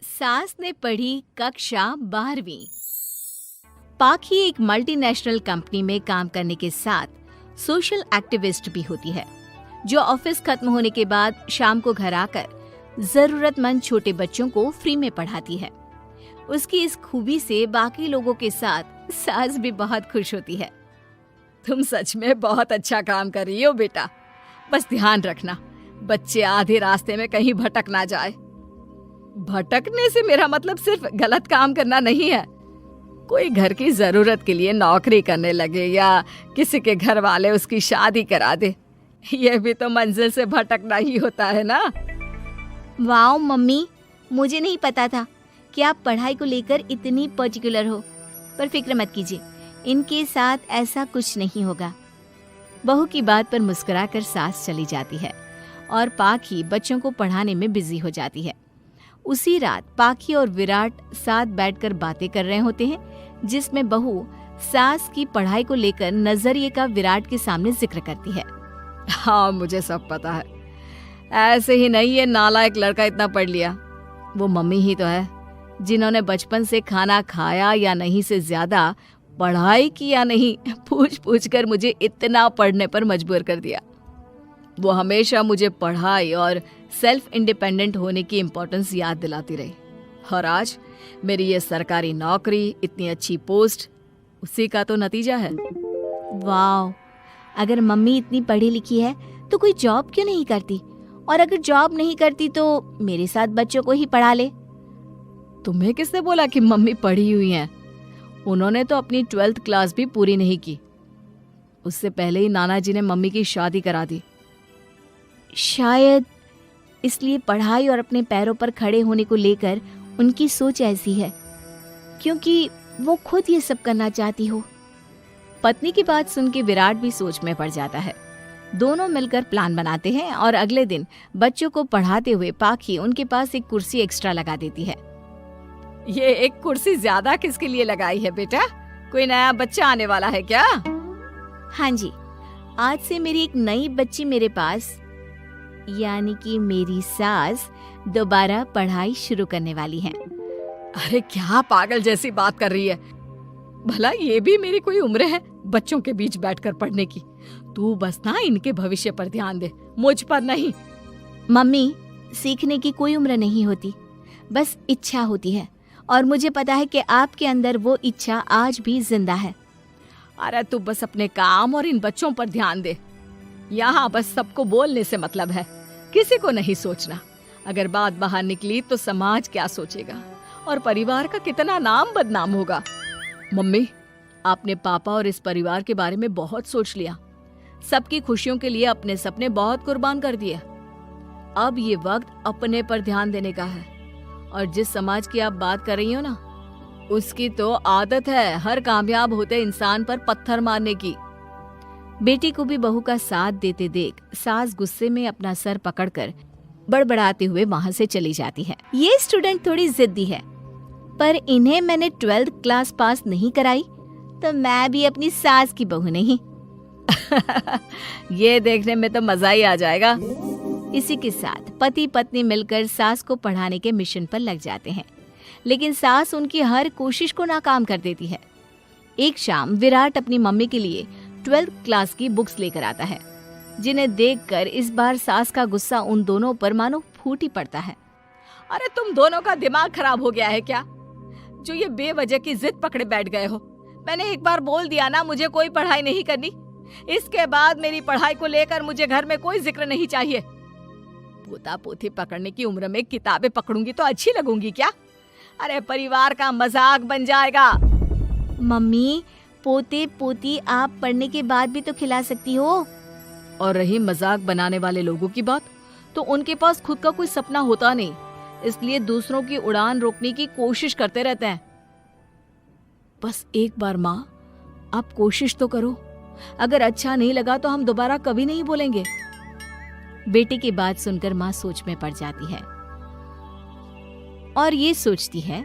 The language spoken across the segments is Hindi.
सास ने पढ़ी कक्षा 12वीं। पाखी एक मल्टीनेशनल कंपनी में काम करने के साथ सोशल एक्टिविस्ट भी होती है, जो ऑफिस खत्म होने के बाद शाम को घर आकर जरूरतमंद छोटे बच्चों को फ्री में पढ़ाती है। उसकी इस खूबी से बाकी लोगों के साथ सास भी बहुत खुश होती है। तुम सच में बहुत अच्छा काम कर रही हो बेटा। बस ध्यान रखना बच्चे आधे रास्ते में कहीं भटक ना जाए। भटकने से मेरा मतलब सिर्फ गलत काम करना नहीं है। कोई घर की जरूरत के लिए नौकरी करने लगे या किसी के घर वाले उसकी शादी करा दे, यह भी तो मंजिल से भटकना ही होता है ना। वाओ मम्मी, मुझे नहीं पता था कि आप पढ़ाई को लेकर इतनी पर्टिकुलर हो। पर फिक्र मत कीजिए, इनके साथ ऐसा कुछ नहीं होगा। बहू की बात पर मुस्कुराकर सास चली जाती है और पाखी बच्चों को पढ़ाने में बिजी हो जाती है। उसी रात पाखी और विराट साथ बैठकर बातें कर रहे होते हैं, जिसमें बहू सास की पढ़ाई को लेकर नजरिए का विराट के सामने जिक्र करती है। हाँ, मुझे सब पता है। ऐसे ही नहीं ये नालायक लड़का इतना पढ़ लिया। वो मम्मी ही तो है जिन्होंने बचपन से खाना खाया या नहीं से ज्यादा पढ़ाई की या नहीं पूछ पूछ कर मुझे इतना पढ़ने पर मजबूर कर दिया। वो हमेशा मुझे पढ़ाई और सेल्फ इंडिपेंडेंट होने की इम्पोर्टेंस याद दिलाती रही। और आज मेरी ये सरकारी नौकरी, इतनी अच्छी पोस्ट, उसी का तो नतीजा है। वाह, अगर मम्मी इतनी पढ़ी लिखी है तो कोई जॉब क्यों नहीं करती? और अगर जॉब नहीं करती तो मेरे साथ बच्चों को ही पढ़ा ले। तुम्हें किसने बोला कि मम्मी पढ़ी हुई हैं? उन्होंने तो अपनी 12th क्लास भी पूरी नहीं की। उससे पहले ही नाना जी ने मम्मी की शादी करा दी। शायद इसलिए पढ़ाई और अपने पैरों पर खड़े होने को लेकर उनकी सोच ऐसी है, क्योंकि वो खुद ये सब करना चाहती हो। पत्नी की बात सुन के विराट भी सोच में पड़ जाता है। दोनों मिलकर प्लान बनाते हैं और अगले दिन बच्चों को पढ़ाते हुए पाखी उनके पास एक कुर्सी एक्स्ट्रा लगा देती है। ये एक कुर्सी ज्यादा किसके लिए लगाई है बेटा? कोई नया बच्चा आने वाला है क्या? हाँ जी, आज से मेरी एक नई बच्ची मेरे पास, यानी कि मेरी सास, दोबारा पढ़ाई शुरू करने वाली है। अरे क्या पागल जैसी बात कर रही है। भला ये भी मेरी कोई उम्र है बच्चों के बीच बैठकर पढ़ने की? तू बस ना इनके भविष्य पर ध्यान दे, मुझ पर नहीं। मम्मी, सीखने की कोई उम्र नहीं होती, बस इच्छा होती है। और मुझे पता है कि आपके अंदर वो इच्छा आज भी जिंदा है। अरे तू बस अपने काम और इन बच्चों पर ध्यान दे। यहाँ बस सबको बोलने से मतलब है, किसी को नहीं सोचना। अगर बात बाहर निकली तो समाज क्या सोचेगा और परिवार का कितना नाम बदनाम होगा। मम्मी, आपने पापा और इस परिवार के बारे में बहुत सोच लिया। सबकी खुशियों के लिए अपने सपने बहुत कुर्बान कर दिए। अब ये वक्त अपने पर ध्यान देने का है। और जिस समाज की आप बात कर रही हो ना, उसकी तो आदत है हर कामयाब होते इंसान पर पत्थर मारने की। बेटी को भी बहू का साथ देते देख सास गुस्से में अपना सर पकड़कर बड़बड़ाते हुए वहां से चली जाती है। ये स्टूडेंट थोड़ी जिद्दी है, पर इन्हें मैंने 12th क्लास पास नहीं कराई तो मैं भी अपनी सास की बहू नहीं। ये देखने में तो मजा ही आ जाएगा। इसी के साथ पति पत्नी मिलकर सास को पढ़ाने के मिशन पर लग जाते हैं, लेकिन सास उनकी हर कोशिश को नाकाम कर देती है। एक शाम विराट अपनी मम्मी के लिए 12th क्लास की बुक्स लेकर आता है, जिन्हें देखकर इस बार सास का गुस्सा उन दोनों पर मानो फूट ही पड़ता है। अरे तुम दोनों का दिमाग खराब हो गया है क्या, जो ये बेवजह की जिद पकड़े बैठ गए हो? मैंने एक बार बोल दिया ना, मुझे कोई पढ़ाई नहीं करनी। इसके बाद मेरी पढ़ाई को लेकर मुझे घर में कोई जिक्र नहीं चाहिए। पोता पोती पकड़ने की उम्र में किताबें पकड़ूंगी तो अच्छी लगूंगी क्या? अरे परिवार का मजाक बन जाएगा। मम्मी, पोते पोती आप पढ़ने के बाद भी तो खिला सकती हो। और रही मजाक बनाने वाले लोगों की बात, तो उनके पास खुद का कोई सपना होता नहीं, इसलिए दूसरों की उड़ान रोकने की कोशिश करते रहते हैं। बस एक बार माँ, आप कोशिश तो करो। अगर अच्छा नहीं लगा तो हम दोबारा कभी नहीं बोलेंगे। बेटे की बात सुनकर माँ सोच में पड़ जाती है और ये सोचती है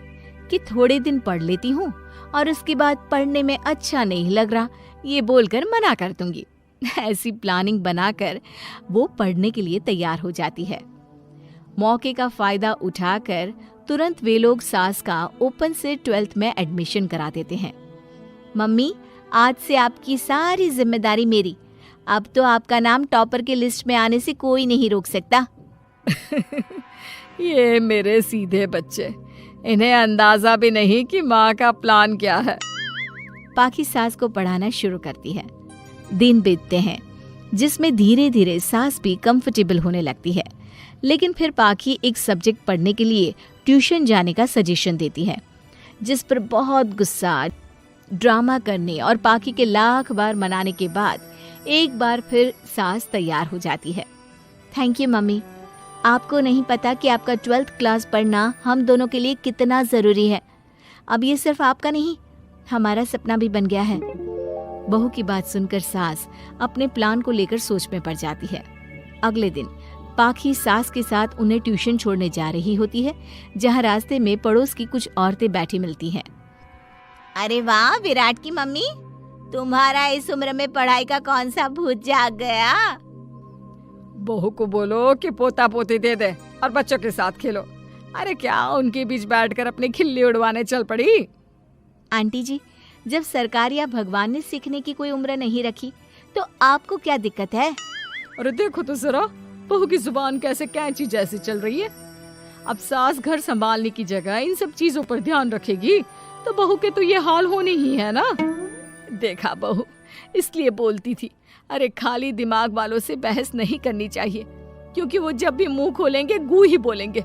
कि थोड़े दिन पढ़ लेती हूँ और उसके बाद पढ़ने में अच्छा नहीं लग रहा ये बोलकर मना कर दूंगी। ऐसी प्लानिंग बनाकर वो पढ़ने के लिए तैयार हो जाती है। मौके का फायदा उठाकर तुरंत वे लोग सास का ओपन से 12th में एडमिशन करा देते हैं। मम्मी, आज से आपकी सारी जिम्मेदारी मेरी। अब तो आपका नाम टॉपर के लिस्ट में आने से कोई नहीं रोक सकता। ये मेरे सीधे बच्चे, इन्हें अंदाजा भी नहीं कि माँ का प्लान क्या है। पाखी सास को पढ़ाना शुरू करती है। दिन बीतते हैं जिसमें धीरे धीरे सास भी कंफर्टेबल होने लगती है, लेकिन फिर पाखी एक सब्जेक्ट पढ़ने के लिए ट्यूशन जाने का सजेशन देती है, जिस पर बहुत गुस्सा, ड्रामा करने और पाखी के लाख बार मनाने के बाद एक बार फिर सास तैयार हो जाती है। थैंक यू मम्मी, आपको नहीं पता कि आपका 12th क्लास पढ़ना हम दोनों के लिए कितना ज़रूरी है। अब ये सिर्फ आपका नहीं, हमारा सपना भी बन गया है। बहू की बात सुनकर सास अपने प्लान को लेकर सोच में पड़ जाती है। अगले दिन पाखी सास के साथ उन्हें ट्यूशन छोड़ने जा रही होती है, जहाँ रास्ते में पड़ोस की कुछ औरतें बैठी मिलती हैं। अरे वाह विराट की मम्मी, तुम्हारा इस उम्र में पढ़ाई का कौन सा भूत जाग गया? बहू को बोलो कि पोता पोती दे दे और बच्चों के साथ खेलो। अरे क्या उनके बीच बैठकर अपनी खिल्ली उड़वाने चल पड़ी? आंटी जी, जब सरकार या भगवान ने सीखने की कोई उम्र नहीं रखी तो आपको क्या दिक्कत है? अरे देखो तो जरा, बहू की जुबान कैसे कैंची जैसी चल रही है। अब सास घर संभालने की जगह इन सब चीजों पर ध्यान रखेगी तो बहू के तो ये हाल होने ही है ना। देखा बहू, इसलिए बोलती थी, अरे खाली दिमाग वालों से बहस नहीं करनी चाहिए, क्योंकि वो जब भी मुंह खोलेंगे गू ही बोलेंगे।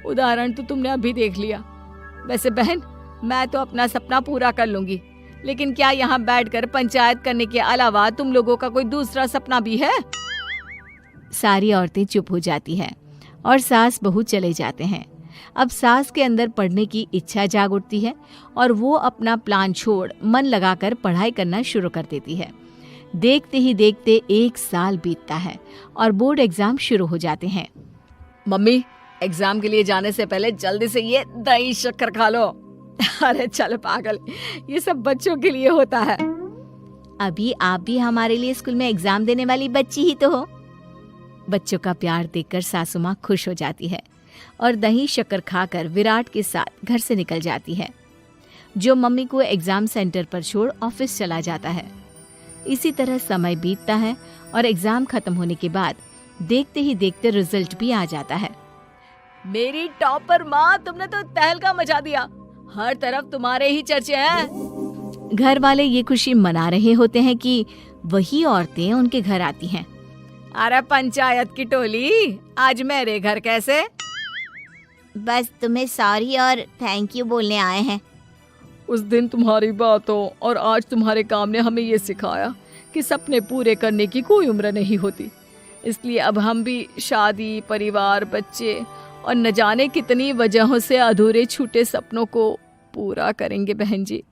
उदाहरण तो तुमने अभी देख लिया। वैसे बहन, मैं तो अपना सपना पूरा कर लूंगी, लेकिन क्या यहाँ बैठकर पंचायत करने के अलावा तुम लोगों का कोई दूसरा सपना भी है? सारी औरतें चुप हो जाती हैं और सास बहू चले जाते हैं। अब सास के अंदर पढ़ने की इच्छा जाग उठती है और वो अपना प्लान छोड़ मन लगाकर पढ़ाई करना शुरू कर देती है। देखते ही देखते 1 साल बीतता है और बोर्ड एग्जाम शुरू हो जाते हैं। मम्मी, एग्जाम के लिए जाने से पहले जल्दी से ये दही शक्कर खा लो। अरे चल पागल, ये सब बच्चों के लिए होता है। अभी आप भी हमारे लिए स्कूल में एग्जाम देने वाली बच्ची ही तो हो। बच्चों का प्यार देखकर सासू माँ खुश हो जाती है और दही शक्कर खाकर विराट के साथ घर से निकल जाती है, जो मम्मी को एग्जाम सेंटर पर छोड़ ऑफिस चला जाता है। इसी तरह समय बीतता है और एग्जाम खत्म होने के बाद देखते ही देखते रिजल्ट भी आ जाता है। मेरी टॉपर माँ, तुमने तो तहलका मचा दिया। हर तरफ तुम्हारे ही चर्चे हैं। घर वाले ये खुशी मना रहे होते हैं कि वही औरतें उनके घर आती हैं। अरे पंचायत की टोली, आज मेरे घर कैसे? बस तुम्हें सॉरी और थैंक यू बोलने आए हैं। उस दिन तुम्हारी बातों और आज तुम्हारे काम ने हमें ये सिखाया कि सपने पूरे करने की कोई उम्र नहीं होती। इसलिए अब हम भी शादी, परिवार, बच्चे और न जाने कितनी वजहों से अधूरे छूटे सपनों को पूरा करेंगे बहन जी।